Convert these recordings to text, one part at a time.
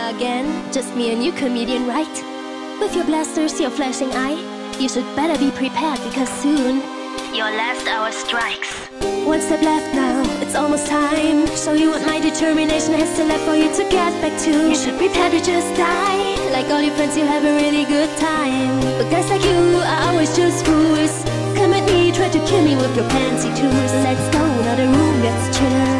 again. Just me and you, comedian, right? With your blasters, your flashing eye, you should better be prepared because soon your last hour strikes. One step left now, it's almost time. Show you what my determination has still left for you to get back to. You should prepare to just die. Like all your friends, you have a really good time. But guys like you are always just fools. Come at me, try to kill me with your fancy tools. Let's go, another room gets chiller.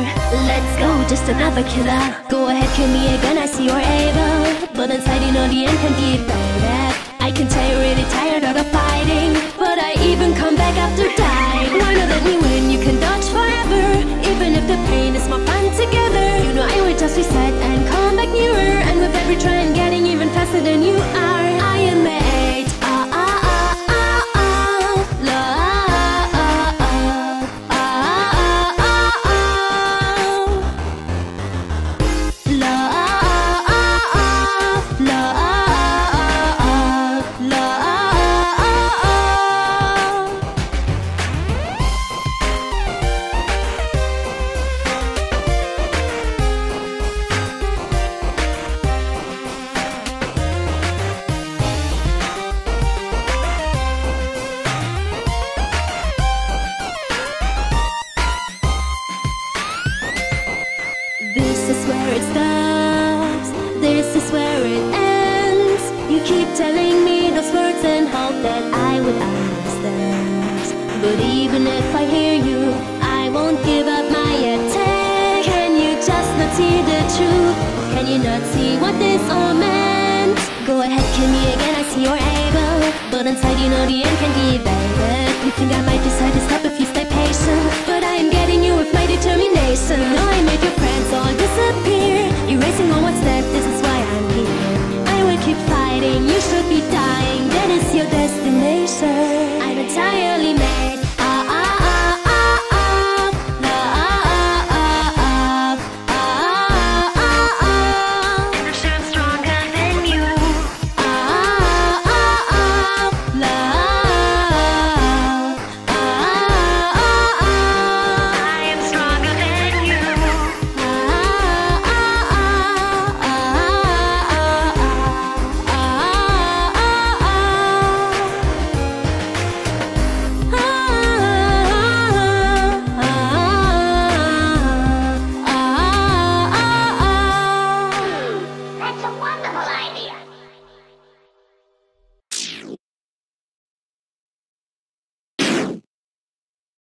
Let's go, just another killer. Go ahead, kill me again, I see you're able. But inside you know the end can be bad. I can tell you're really tired of the fighting, but I even come back after dying. Why not let me win? You can dodge forever, even if the pain is more fun together. You know I will just reset and come back nearer. And with every try I'm getting even faster than you are. I am made, This is where it starts, this is where it ends. You keep telling me those words and hope that I would understand. But even if I hear you, I won't give up my attack. Can you just not see the truth? Can you not see what this all meant? Go ahead, kill me again, I see you're able. But inside you know the end can be bad. You think I might decide to stop if you stay patient, but I am getting you with my determination. No, I made